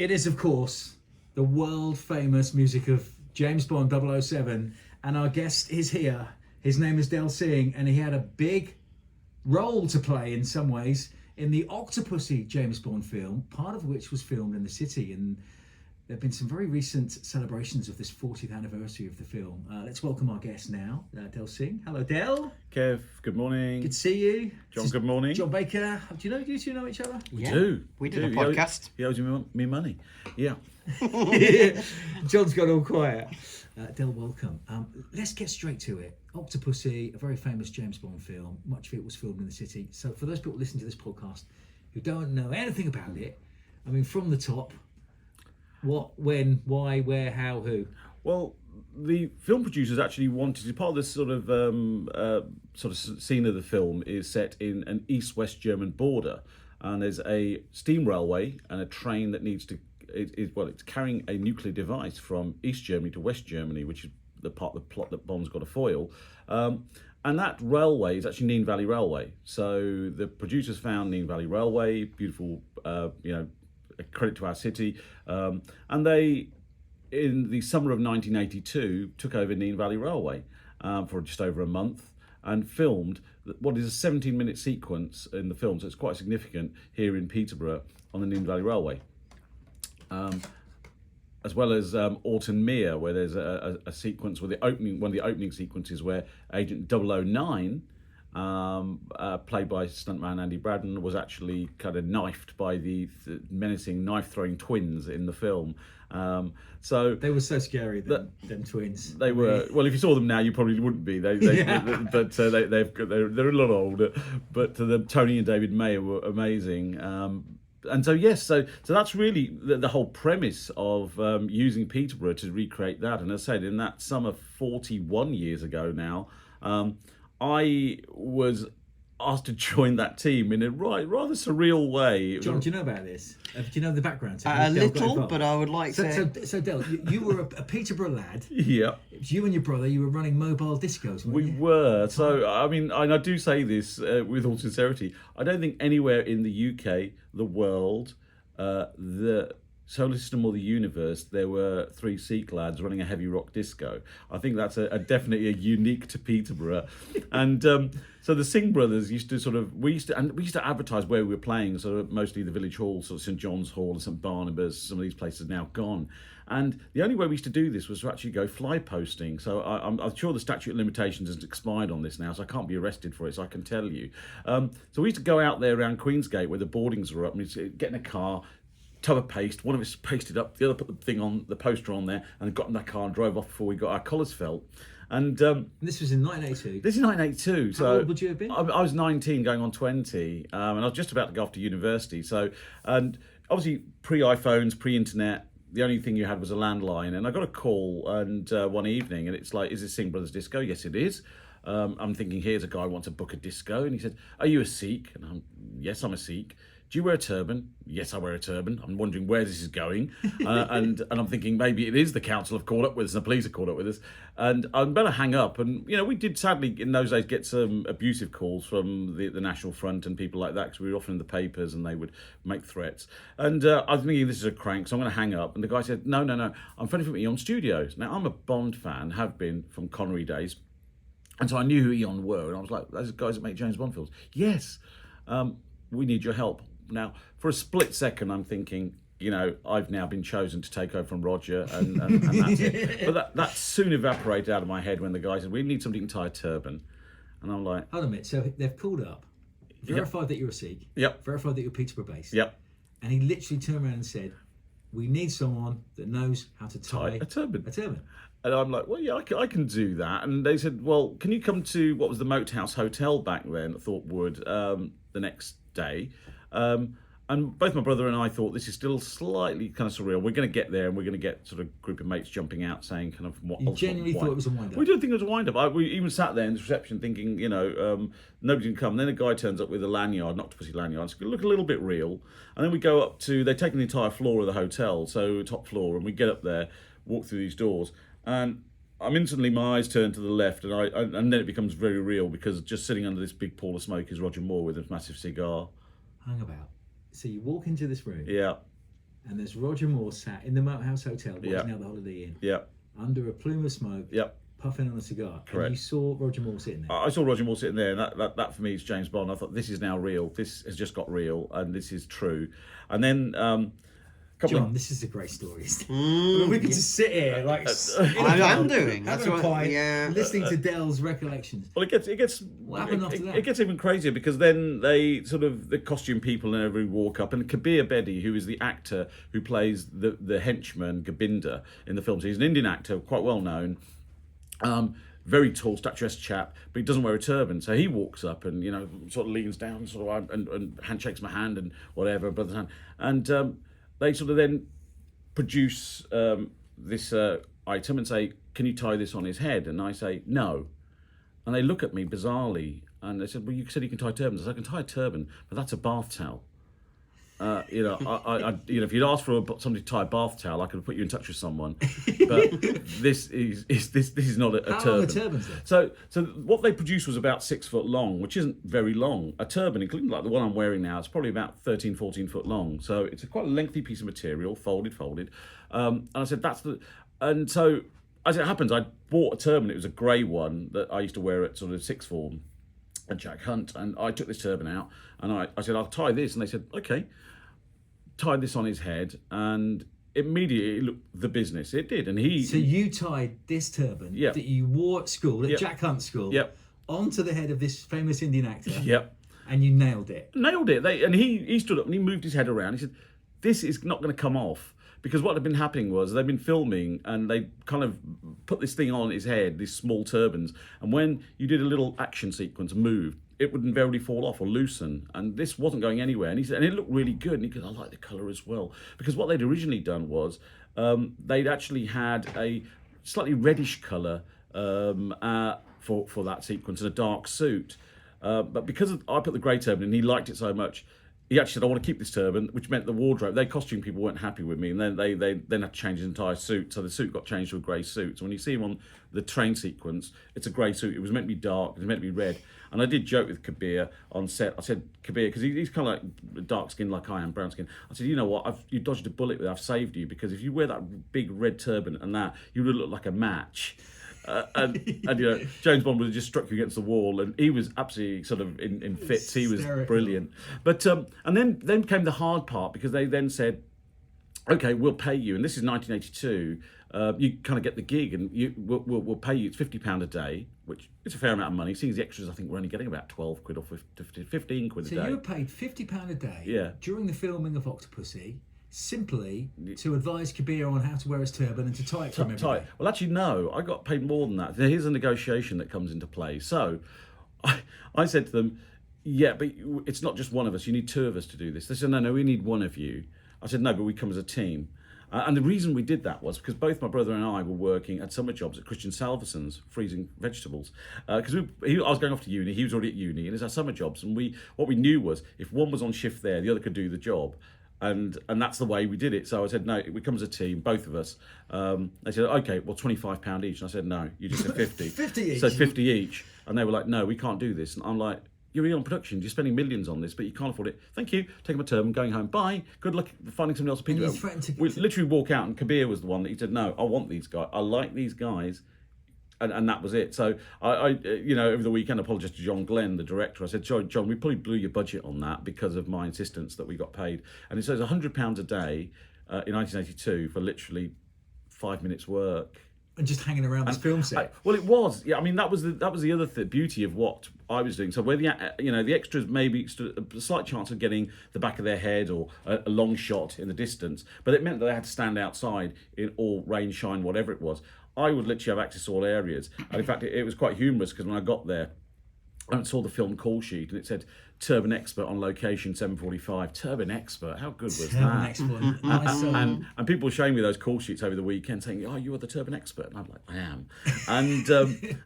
It is, of course, the world-famous music of James Bond 007, and our guest is here. His name is Del Singh, and he had a big role to play in some ways in the Octopussy James Bond film, part of which was filmed in the city. And there have been some very recent celebrations of this 40th anniversary of the film. Let's welcome our guest now, Del Singh. Hello, Del. Kev, good morning. Good to see you. John, good morning. John Baker. Do you two know each other? We do. We did a podcast. He owes me money. Yeah. John's got all quiet. Del, welcome. Let's get straight to it. Octopussy, a very famous James Bond film. Much of it was filmed in the city. So for those people listening to this podcast who don't know anything about it, I mean, from the top, what, when, why, where, how, who? Well, the film producers actually wanted to, part of this sort of scene of the film is set in an east-west German border, and there's a steam railway and a train that needs to, it's carrying a nuclear device from East Germany to West Germany, which is the part of the plot that Bond's got to foil. And that railway is actually Nene Valley Railway. So the producers found Nene Valley Railway, beautiful, a credit to our city, and they, in the summer of 1982, took over Nene Valley Railway for just over a month and filmed what is a 17-minute sequence in the film, so it's quite significant, here in Peterborough on the Nene Valley Railway. As well as Orton Mere, where there's a sequence where one of the opening sequences where Agent 009, played by stuntman Andy Braddon, was actually kind of knifed by the menacing knife-throwing twins in the film. So they were so scary, them twins. They were. Well, if you saw them now, you probably wouldn't be. They're a lot older. But Tony and David Mayer were amazing. And so yes, so that's really the whole premise of using Peterborough to recreate that. And as I said, in that summer 41 years ago now, I was asked to join that team in a rather surreal way. John, do you know about this? Do you know the background to A little, but I would like to... So Del, you were a Peterborough lad. Yeah. It was you and your brother, you were running mobile discos, weren't We you? were. So, I mean, and I do say this with all sincerity, I don't think anywhere in the UK, the world, the solar system or the universe, there were three Sikh lads running a heavy rock disco. I think that's definitely a unique to Peterborough. And so the Singh brothers used to advertise where we were playing, so mostly the village halls, sort of St John's Hall and St Barnabas. Some of these places are now gone. And the only way we used to do this was to actually go fly posting. So I'm sure the statute of limitations has expired on this now, so I can't be arrested for it, so I can tell you. So we used to go out there around Queensgate where the boardings were up, and we'd get in a car, tub of paste, one of us pasted up, the other put the poster on there, and got in that car and drove off before we got our collars felt. And this was in 1982. This is 1982. So how old would you have been? I was 19, going on 20, and I was just about to go off to university. So, and obviously pre-iPhones, pre-internet, the only thing you had was a landline. And I got a call and one evening, and it's like, "Is this Singh Brothers Disco?" "Yes, it is." I'm thinking, here's a guy who wants to book a disco, and he said, "Are you a Sikh?" And "Yes, I'm a Sikh." "Do you wear a turban?" "Yes, I wear a turban." I'm wondering where this is going. And I'm thinking maybe it is the council have called up with us and the police have called up with us. And I'm better hang up. And, we did sadly in those days get some abusive calls from the National Front and people like that, because we were often in the papers and they would make threats. And I was thinking this is a crank, so I'm going to hang up. And the guy said, no, I'm phoning from Eon Studios. Now, I'm a Bond fan, have been from Connery days. And so I knew who Eon were. And I was like, those guys that make James Bond films. Yes, we need your help. Now, for a split second, I'm thinking, I've now been chosen to take over from Roger, and that's it. But that soon evaporated out of my head when the guy said, "We need somebody who can tie a turban." And I'm like... Hold on a minute. So they've called up, verified that you're a Sikh, verified that you're Peterborough based, and he literally turned around and said, "We need someone that knows how to tie a turban." A turban. And I'm like, well, yeah, I can do that. And they said, well, can you come to what was the Moat House Hotel back then, Thorpe Wood, the next day? And both my brother and I thought this is still slightly kind of surreal. We're going to get there and we're going to get sort of group of mates jumping out saying kind of what... You genuinely thought it was a wind-up? We did think it was a wind-up. We even sat there in the reception thinking, nobody can come. And then a guy turns up with a lanyard, an Octopussy lanyard. It's going to look a little bit real. And then we go up to... They've taken the entire floor of the hotel, so top floor, and we get up there, walk through these doors, and... instantly my eyes turn to the left, and then it becomes very real, because just sitting under this big pall of smoke is Roger Moore with a massive cigar. Hang about. So you walk into this room. Yeah. and there's Roger Moore sat in the Moat House Hotel, which is now the Holiday Inn, under a plume of smoke, puffing on a cigar. Correct. And you saw Roger Moore sitting there. I saw Roger Moore sitting there, and that for me is James Bond. I thought, this is now real. This has just got real, and this is true. And then... John, this is a great story. I mean, we could just sit here like I'm doing. That's right. Listening to Dell's recollections. Well, it gets. What happened after that? It gets even crazier because then they sort of the costume people and everyone walk up, and Kabir Bedi, who is the actor who plays the henchman Gobinder in the film, so he's an Indian actor, quite well known. Very tall, statuesque chap, but he doesn't wear a turban. So he walks up and sort of leans down, sort of and handshakes my hand and whatever, brother's hand, and. They sort of then produce this item and say, can you tie this on his head? And I say, no. And they look at me bizarrely and they said, well, you said you can tie turbans. I said, I can tie a turban, but that's a bath towel. If you'd asked for somebody to tie a bath towel, I could have put you in touch with someone. But this is not a turban. How long are turbans then? So what they produced was about 6 foot long, which isn't very long. A turban, including like the one I'm wearing now, it's probably about 13, 14 foot long. So it's quite a lengthy piece of material, folded. And I said, and so as it happens, I bought a turban. It was a grey one that I used to wear at sort of sixth form at Jack Hunt. And I took this turban out and I said, I'll tie this. And they said, okay. Tied this on his head and immediately looked the business. It did. And So you tied this turban that you wore at school, at Jack Hunt School, onto the head of this famous Indian actor. Yep. And you nailed it. Nailed it. He stood up and he moved his head around. He said, this is not going to come off. Because what had been happening was they'd been filming and they kind of put this thing on his head, these small turbans. And when you did a little action sequence move, it would invariably fall off or loosen. And this wasn't going anywhere. And he said, and it looked really good. And he goes, I like the colour as well. Because what they'd originally done was they'd actually had a slightly reddish colour for that sequence and a dark suit. But because I put the grey turban and he liked it so much, he actually said, I want to keep this turban, which meant the wardrobe, their costume people weren't happy with me, and then they had to change his entire suit. So the suit got changed to a grey suit. So when you see him on the train sequence, it's a grey suit. It was meant to be dark, it was meant to be red. And I did joke with Kabir on set. I said, Kabir, because he's kind of like dark skin like I am, brown skin. I said, you know what, you dodged a bullet with it. I've saved you, because if you wear that big red turban and that, you would look like a match. And James Bond would have just struck you against the wall, and he was absolutely sort of in fits. He was brilliant. But and then came the hard part, because they then said, okay, we'll pay you, and this is 1982. You kind of get the gig, and we'll pay you. It's £50 a day, which is a fair amount of money. Seeing as the extras, I think we're only getting about 12 quid or 15 quid a day. So you were paid £50 a day during the filming of Octopussy, simply to advise Kabir on how to wear his turban and to tie it for him every day. Well, actually, no. I got paid more than that. Here's a negotiation that comes into play. So I said to them, yeah, but it's not just one of us. You need 2 of us to do this. They said, no, we need 1 of you. I said, no, but we come as a team. And the reason we did that was because both my brother and I were working at summer jobs at Christian Salverson's, freezing vegetables. Because I was going off to uni, he was already at uni, and it's our summer jobs. And what we knew was if one was on shift there, the other could do the job. And that's the way we did it. So I said, no, we come as a team, both of us. They said, okay, well, £25 each. And I said, no, you just said 50. 50 each? So 50 each. And they were like, no, we can't do this. And I'm like, you're on production, you're spending millions on this, but you can't afford it. Thank you. Taking my turban, going home. Bye. Good luck finding somebody else to pick you up. We literally walk out, and Kabir was the one that he said, no, I want these guys. I like these guys. And that was it. So I over the weekend, I apologised to John Glenn, the director. I said, John, we probably blew your budget on that because of my insistence that we got paid. And it says £100 a day in 1982 for literally 5 minutes work. And just hanging around this film set. Well, it was. Yeah, I mean, that was the other beauty of what I was doing. So where the extras maybe stood a slight chance of getting the back of their head or a long shot in the distance, but it meant that they had to stand outside in all rain, shine, whatever it was. I would literally have access to all areas. And in fact, it was quite humorous because when I got there, I saw the film call sheet and it said Turban Expert on location 7:45. Turban Expert, how good was that? Expert. Nice. And people were showing me those call sheets over the weekend saying, oh, you are the Turban Expert. And I'm like, I am.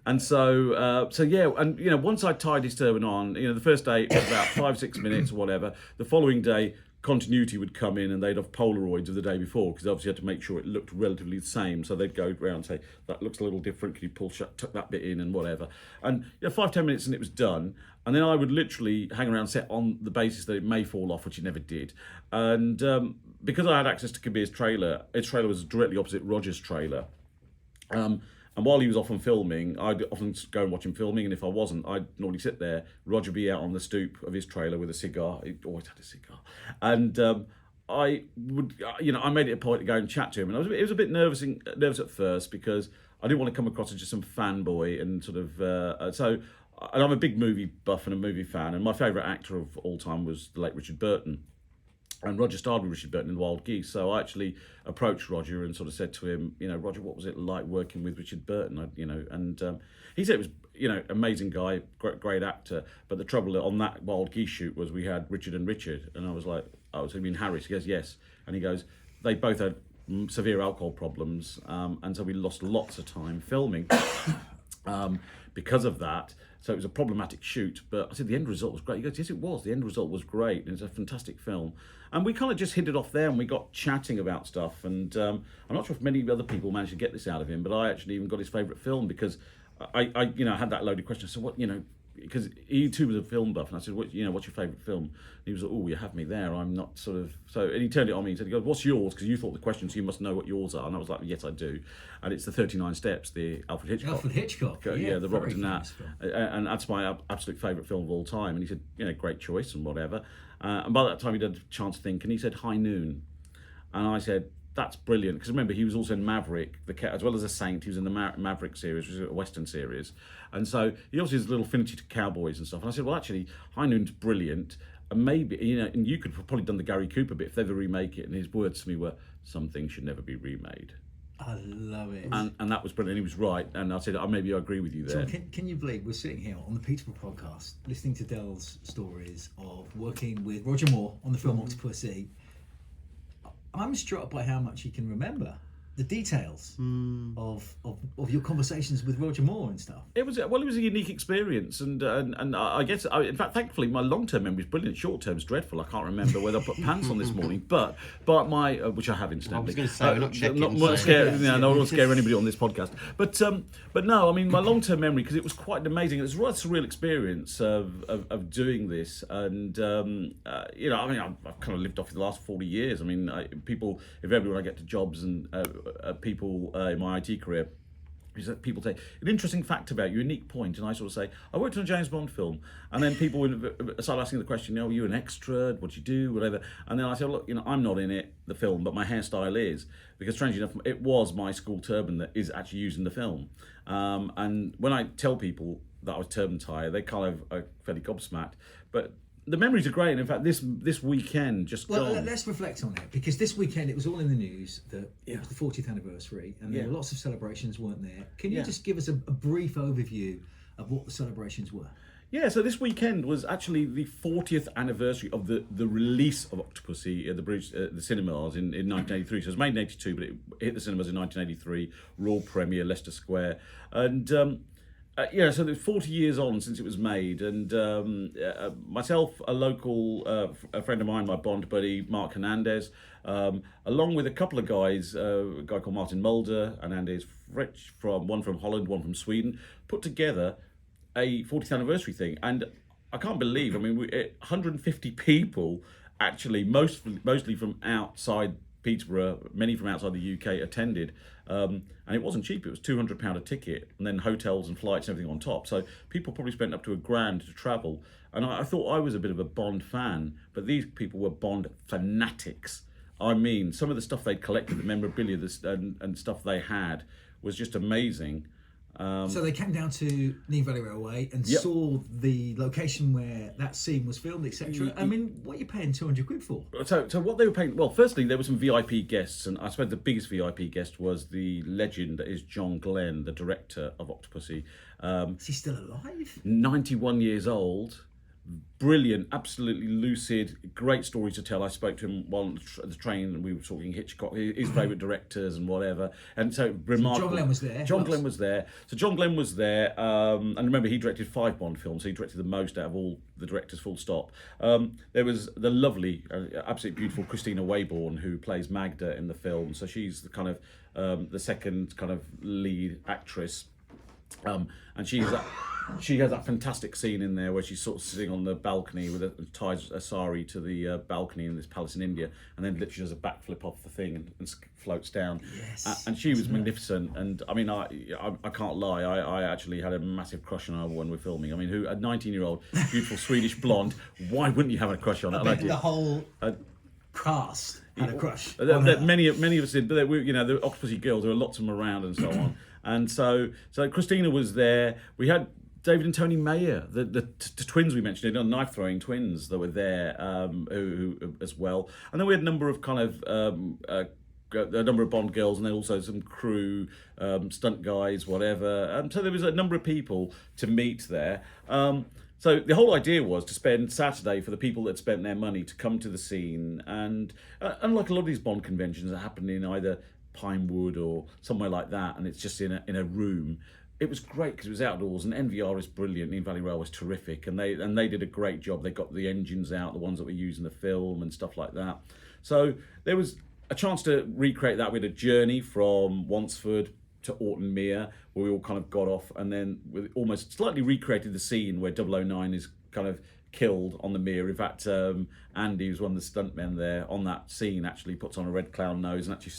And so yeah, and once I tied his turban on, the first day it was about 5-6 minutes or whatever. The following day, continuity would come in and they'd have Polaroids of the day before, because obviously you had to make sure it looked relatively the same. So they'd go around and say, that looks a little different, could you tuck that bit in and whatever. And 5-10 minutes and it was done. And then I would literally hang around set on the basis that it may fall off, which it never did. And because I had access to Kabir's trailer, his trailer was directly opposite Roger's trailer. And while he was off on filming, I'd often go and watch him filming, and if I wasn't, I'd normally sit there. Roger would be out on the stoop of his trailer with a cigar. He always had a cigar. And I would, I made it a point to go and chat to him. And it was a bit nervous at first because I didn't want to come across as just some fanboy and sort of, and I'm a big movie buff and a movie fan, and my favourite actor of all time was the late Richard Burton. And Roger starred with Richard Burton in Wild Geese, so I actually approached Roger and sort of said to him, Roger, what was it like working with Richard Burton? And he said it was, amazing guy, great actor. But the trouble on that Wild Geese shoot was we had Richard, and I was like, oh, so you mean Harris? He goes, yes, and he goes, they both had severe alcohol problems, and so we lost lots of time filming because of that. So it was a problematic shoot, but I said the end result was great. He goes, yes, it was. The end result was great. And it's a fantastic film. And we kind of just hit it off there, and we got chatting about stuff. And I'm not sure if many other people managed to get this out of him, but I actually even got his favourite film because I had that loaded question. So what, because he too was a film buff, and I said, what's your favourite film? And he was like, oh, you have me there. I'm not sort of and he turned it on me and said, he goes, what's yours? Because you thought the question, so you must know what yours are. And I was like, yes, I do. And it's the 39 Steps, the Alfred Hitchcock. Yeah, the Robert De Nat, and that's my absolute favourite film of all time. And he said, great choice and whatever. And by that time he'd had a chance to think, and he said, High Noon. And I said, that's brilliant, because remember, he was also in Maverick, as well as a Saint. He was in the Maverick series, which is a Western series, and so he also has a little affinity to cowboys and stuff. And I said, well, actually, High Noon's brilliant, and maybe, and you could have probably done the Gary Cooper bit if they ever remake it. And his words to me were, some things should never be remade. I love it. And that was brilliant. He was right, and I said, maybe I agree with you there. So can you believe we're sitting here on the Peterborough Podcast, listening to Del's stories of working with Roger Moore on the film Octopussy. I'm struck by how much he can remember the details of your conversations with Roger Moore and stuff. It was a unique experience, and I guess, in fact, thankfully, my long-term memory is brilliant. Short-term's dreadful. I can't remember whether I put pants on this morning, but my which I have incidentally. I was going to say, we're not checking. Not scare, I don't want to scare anybody on this podcast, but no, I mean, my long-term memory, because it was quite amazing. It was a rather surreal experience of doing this, and I've kind of lived off for the last 40 years. I mean, people, invariably when I get to jobs and people in my IT career, people say, an interesting fact about you, unique point, and I sort of say, I worked on a James Bond film, and then people would start asking the question, are you an extra, what do you do, whatever, and then I say, look, I'm not in the film, but my hairstyle is, because strangely enough, it was my school turban that is actually used in the film, and when I tell people that I was turban tie, they kind of are fairly gobsmacked, but the memories are great. And in fact, this weekend just gone. Let's reflect on it, because this weekend it was all in the news that it was the 40th anniversary, and there were lots of celebrations, weren't there? Can you just give us a brief overview of what the celebrations were? Yeah, so this weekend was actually the 40th anniversary of the release of Octopussy at the cinemas in 1983. So it was made in 82, but it hit the cinemas in 1983. Royal premiere, Leicester Square, and. So there's 40 years on since it was made, and myself, a local a friend of mine, my Bond buddy, Mark Hernandez, along with a couple of guys, a guy called Martin Mulder, Hernandez Fritsch, one from Holland, one from Sweden, put together a 40th anniversary thing. And I can't believe, 150 people, actually, mostly from outside Peterborough, many from outside the UK attended, and it wasn't cheap. It was £200 a ticket, and then hotels and flights and everything on top. So people probably spent up to £1,000 to travel. And I thought I was a bit of a Bond fan, but these people were Bond fanatics. I mean, some of the stuff they'd collected, the memorabilia and stuff they had, was just amazing. So they came down to Nene Valley Railway and saw the location where that scene was filmed, etc. I mean, what are you paying £200 for? So what they were paying, well, firstly, there were some VIP guests, and I suppose the biggest VIP guest was the legend that is John Glenn, the director of Octopussy. Is he still alive? 91 years old. Brilliant, absolutely lucid, great story to tell. I spoke to him while on the train, and we were talking Hitchcock, his favourite directors and whatever. And so remarkable. John Glenn was there. John Glenn was there. So John Glenn was there, and remember, he directed 5 Bond films, so he directed the most out of all the directors, full stop. There was the lovely, absolutely beautiful Christina Wayborn, who plays Magda in the film. So she's the kind of the second kind of lead actress, and she's she has that fantastic scene in there where she's sort of sitting on the balcony with ties a sari to the balcony in this palace in India, and then literally does a backflip off the thing and floats down. Yes. And she was magnificent. And I mean, I can't lie. I actually had a massive crush on her when we're filming. I mean, a 19-year-old beautiful Swedish blonde? Why wouldn't you have a crush on her? The whole cast had a crush. Many of us did, but the Octopussy girls, there were lots of them around and so on. And so Christina was there. We had David and Tony Mayer, the twins we mentioned, knife throwing twins that were there who as well. And then we had a number of kind of a number of Bond girls, and then also some crew, stunt guys, whatever. So there was a number of people to meet there. So the whole idea was to spend Saturday for the people that spent their money to come to the scene, and unlike a lot of these Bond conventions that happen in either Pinewood or somewhere like that, and it's just in a room. It was great because it was outdoors, and NVR is brilliant. Nene Valley Rail was terrific, and they did a great job. They got the engines out, the ones that were used in the film and stuff like that. So there was a chance to recreate that. We had a journey from Wansford to Orton Mere, where we all kind of got off, and then we almost slightly recreated the scene where 009 is kind of killed on the Mere. In fact, Andy, who's one of the stuntmen there on that scene, actually puts on a red clown nose and actually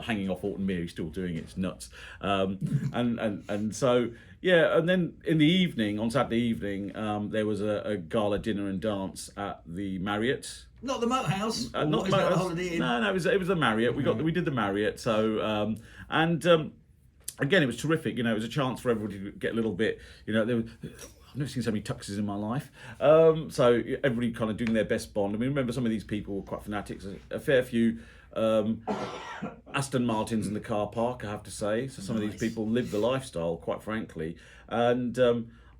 hanging off Orton Mere. He's still doing it. It's nuts. And so yeah. And then in the evening, on Saturday evening, there was a gala dinner and dance at the Marriott. Not the Moat House. Not the Moat House. Holiday Inn? No, it was the Marriott. We did the Marriott. So again, it was terrific. It was a chance for everybody to get a little bit. I've never seen so many tuxes in my life. So everybody kind of doing their best Bond. I mean, remember some of these people were quite fanatics. A fair few Aston Martins in the car park, I have to say. So some of these people live the lifestyle, quite frankly. And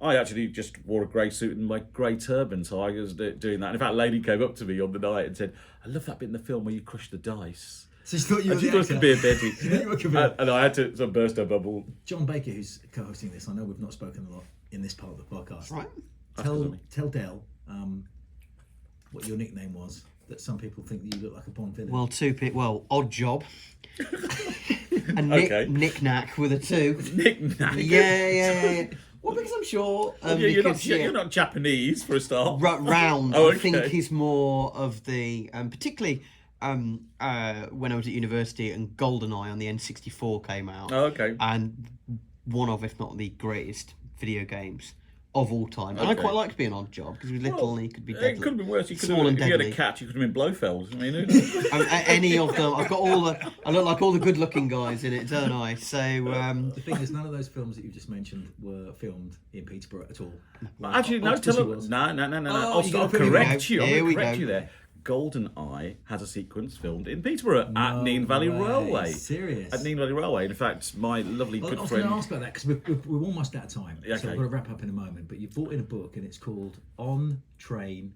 I actually just wore a grey suit and my grey turban, so I was doing that. And in fact, a lady came up to me on the night and said, "I love that bit in the film where you crush the dice." So she thought you were the actor. Betty. And I had to sort of burst her bubble. John Baker, who's co-hosting this, I know we've not spoken a lot in this part of the podcast. Right. Tell Del what your nickname was. That some people think that you look like a Bond villain. Well, Odd Job. And Knick-Knack with a 2. Knick-Knack? Yeah. Well, because I'm sure... you're not Japanese, for a start. Round, Oh, okay. I think, is more of the... particularly when I was at university and GoldenEye on the N64 came out. Oh, okay. And one of, if not the greatest video games of all time. And I quite liked being Odd Job because he was little and he could be deadly. It could have been worse. If you and had a deadly. cat, you could have been Blofeld. I mean, Any of them. I've got I look like all the good-looking guys in it, don't I? So the thing is, none of those films that you just mentioned were filmed in Peterborough at all. Actually, no. I'll correct you. I'm going to correct you there. GoldenEye has a sequence filmed in Peterborough at Nene Valley Railway. Serious? At Nene Valley Railway. In fact, my lovely good I was friend... going to ask about that because we're almost out of time. Okay. So I've got to wrap up in a moment. But you've brought in a book and it's called On the Train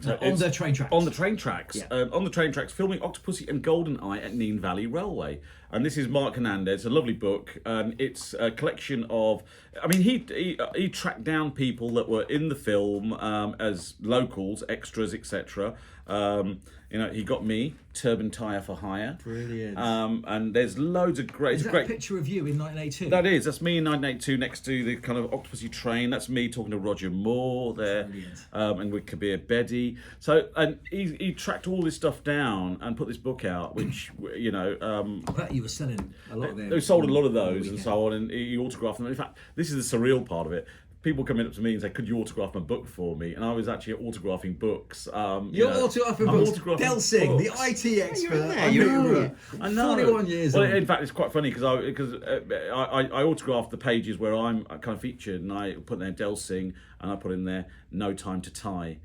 Tracks. On the Train Tracks. Yeah. On the Train Tracks, filming Octopussy and GoldenEye at Nene Valley Railway. And this is Mark Hernandez. It's a lovely book. It's a collection of... I mean, he tracked down people that were in the film as locals, extras, etc. He got me, Turban Tyre for Hire. Brilliant. And there's loads of great... Is that a picture of you in 1982? That is. That's me in 1982 next to the kind of Octopussy train. That's me talking to Roger Moore there. Brilliant. And with Kabir Bedi. So, and he tracked all this stuff down and put this book out, which, I bet you were selling a lot of them. They sold a lot of those and so on, and he autographed them. In fact, this is the surreal part of it. People coming up to me and say, "Could you autograph my book for me?" And I was actually autographing books. You're autographing books. Del Singh, the IT expert. I know. 41 years old. In fact, it's quite funny because I autographed the pages where I'm kind of featured, and I put there Del Singh, and I put in there "No Time to Tie,"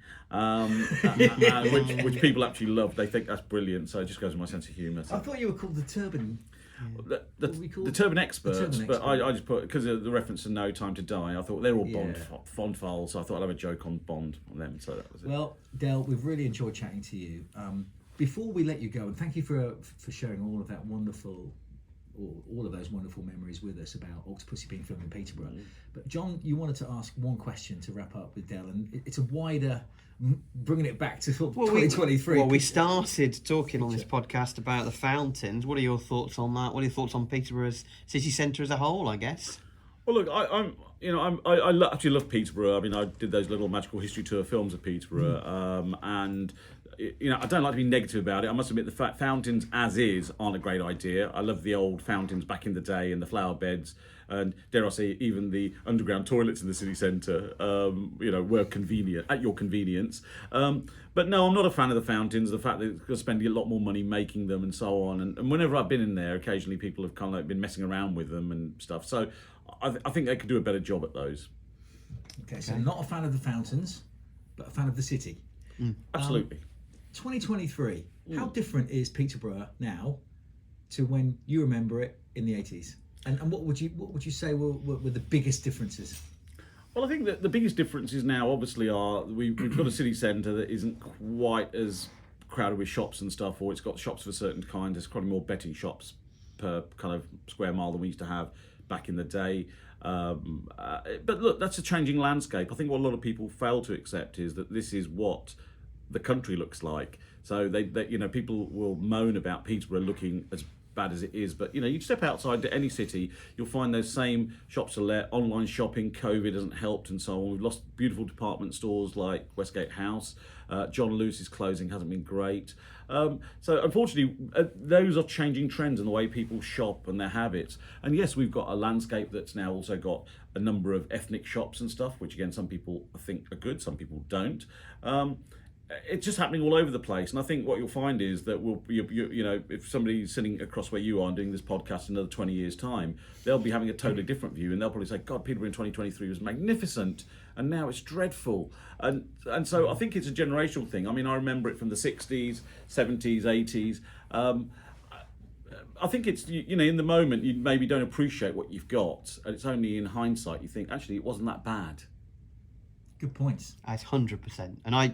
which people actually love. They think that's brilliant. So it just goes with my sense of humour. So. I thought you were called the Turban. The Turban Experts, but I just put, because of the reference to No Time to Die, I thought they're all Bond files, so I thought I'd have a joke on Bond on them, so that was it. Well, Del, we've really enjoyed chatting to you. Before we let you go, and thank you for sharing all of that wonderful, all of those wonderful memories with us about Octopussy being filmed in Peterborough. But John, you wanted to ask one question to wrap up with Del, and it's a wider... bringing it back to 2023. We started talking on this podcast about the fountains. What are your thoughts on that? What are your thoughts on Peterborough's city centre as a whole, I guess? Well, look, actually love Peterborough. I mean, I did those little magical history tour films of Peterborough, and I don't like to be negative about it. I must admit, the fountains as is aren't a great idea. I love the old fountains back in the day and the flower beds, and dare I say, even the underground toilets in the city centre, were convenient at your convenience. But no, I'm not a fan of the fountains. The fact that you've got to spend a lot more money making them and so on. And whenever I've been in there, occasionally people have kind of been messing around with them and stuff. So I think they could do a better job at those. Okay, so not a fan of the fountains, but a fan of the city. Absolutely. 2023. How different is Peterborough now to when you remember it in the 80s? And what would you say were the biggest differences? Well, I think that the biggest differences now, obviously, are we've got a city centre that isn't quite as crowded with shops and stuff, or it's got shops of a certain kind. There's probably more betting shops per kind of square mile than we used to have back in the day. But look, that's a changing landscape. I think what a lot of people fail to accept is that this is what the country looks like. So they people will moan about Peterborough looking as bad as it is, but you step outside to any city, you'll find those same shops to let, online shopping, COVID hasn't helped and so on. We've lost beautiful department stores like Westgate House. John Lewis's closing hasn't been great. So unfortunately, those are changing trends in the way people shop and their habits. And yes, we've got a landscape that's now also got a number of ethnic shops and stuff, which again, some people think are good, some people don't. It's just happening all over the place, and I think what you'll find is that if somebody's sitting across where you are and doing this podcast in another 20 years' time, they'll be having a totally different view, and they'll probably say, "God, Peterborough in 2023 was magnificent, and now it's dreadful." And so I think it's a generational thing. I mean, I remember it from the 60s, 70s, 80s. I think it's in the moment you maybe don't appreciate what you've got, and it's only in hindsight you think actually it wasn't that bad. Good points. It's 100%. And I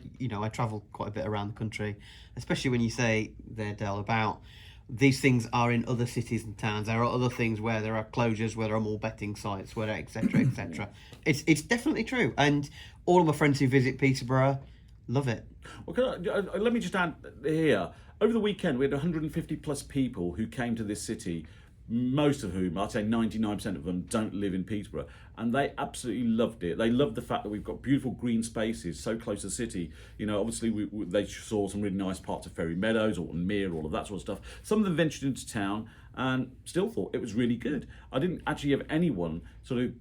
travel quite a bit around the country, especially when you say there, Del, about these things are in other cities and towns. There are other things where there are closures, where there are more betting sites, where etc. etc. It's definitely true. And all of my friends who visit Peterborough love it. Well, let me just add here. Over the weekend, we had 150 plus people who came to this city, most of whom, I'd say 99% of them, don't live in Peterborough, and they absolutely loved it. They loved the fact that we've got beautiful green spaces so close to the city. Obviously they saw some really nice parts of Ferry Meadows, Alton Mere, all of that sort of stuff. Some of them ventured into town and still thought it was really good. I didn't actually have anyone sort of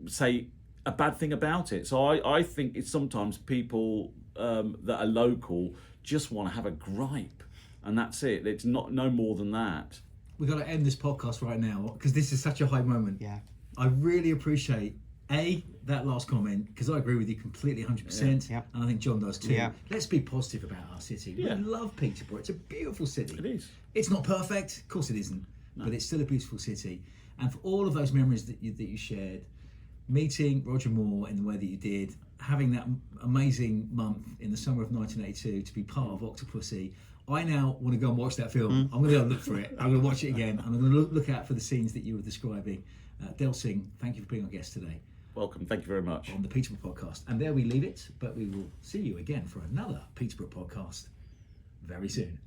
say a bad thing about it. So I think it's sometimes people that are local just want to have a gripe, and that's it. It's no more than that. We've got to end this podcast right now because this is such a high moment. Yeah. I really appreciate that last comment, because I agree with you completely 100%. Yeah. And I think John does too. Yeah. Let's be positive about our city. Yeah. We love Peterborough. It's a beautiful city. It is. It's not perfect, of course it isn't, but it's still a beautiful city. And for all of those memories that you shared, meeting Roger Moore in the way that you did, having that amazing month in the summer of 1982 to be part of Octopussy, I now want to go and watch that film. I'm going to go and look for it. I'm going to watch it again. I'm going to look out for the scenes that you were describing. Del Singh, thank you for being our guest today. Welcome. Thank you very much. On the Peterborough Podcast. And there we leave it, but we will see you again for another Peterborough Podcast very soon.